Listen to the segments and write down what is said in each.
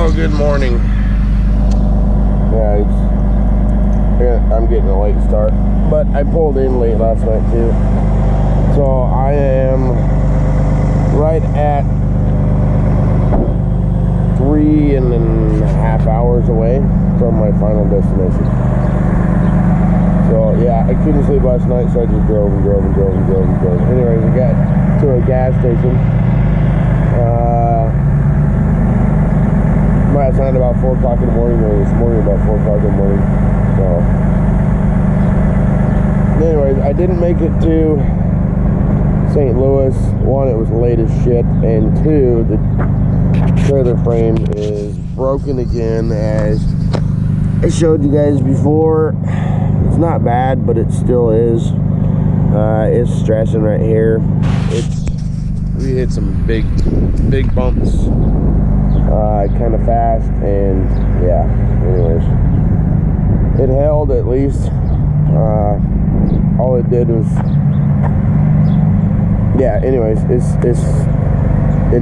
Oh, good morning. Yeah, I'm getting a late start, but I pulled in late last night too. So I am right at 3.5 hours away from my final destination. So yeah, I couldn't sleep last night, so I just drove. Anyways, we got to a gas station. Last night about 4 o'clock in the morning, or this morning about 4 o'clock in the morning. So anyways, I didn't make it to St. Louis. One, it was late as shit, and two, the trailer frame is broken again, as I showed you guys before. It's not bad, but it still is. It's stressing right here. We hit some big bumps kind of fast, and yeah, anyways, it held at least. All it did was, yeah, anyways, it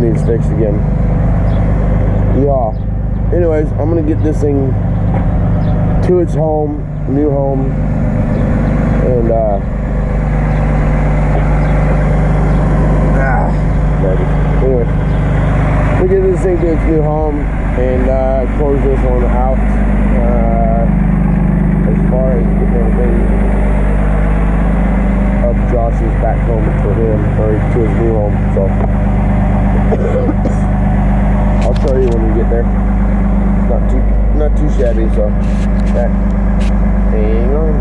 needs fixed again. Yeah, anyways, I'm gonna get this thing to its home, new home, and anyway, we'll get this thing to its new home and close this one out. As far as getting everything of Josh's back home for him, or to his new home. So I'll show you when we get there. Not too shabby. So yeah, hang on.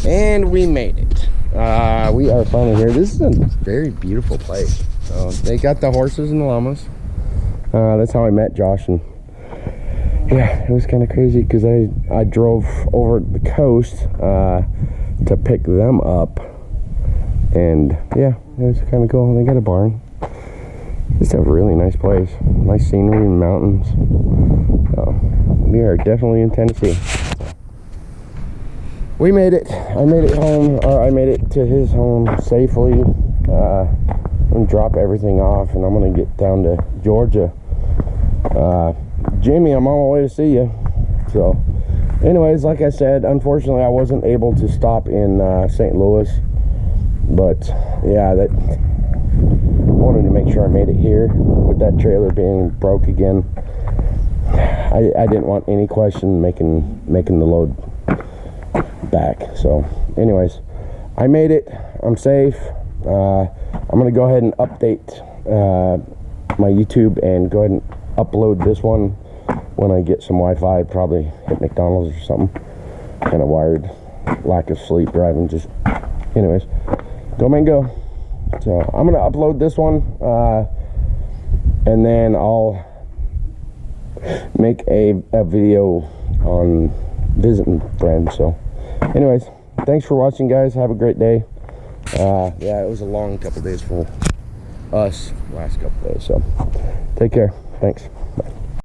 And we made it. We are finally here. This is a very beautiful place. They got the horses and the llamas. That's how I met Josh, and yeah, it was kind of crazy because I drove over the coast to pick them up, and yeah, it was kind of cool. They got a barn. It's a really nice place. Nice scenery and mountains. So we are definitely in Tennessee. We made it. I made it home, or I made it to his home safely. I'm gonna drop everything off, and I'm gonna get down to Georgia. Jimmy, I'm on my way to see you. So anyways, like I said, unfortunately I wasn't able to stop in St. Louis, but yeah, that wanted to make sure I made it here with that trailer being broke again. I didn't want any question making the load back. So anyways, I made it. I'm safe. I'm gonna go ahead and update my YouTube and go ahead and upload this one when I get some Wi-Fi. Probably hit McDonald's or something. Kind of wired, lack of sleep, driving. Just anyways, go man go. So I'm gonna upload this one, and then I'll make a video on visiting friends. So anyways, thanks for watching, guys. Have a great day. Yeah, it was a long couple days for us last couple days, so take care. Thanks. Bye.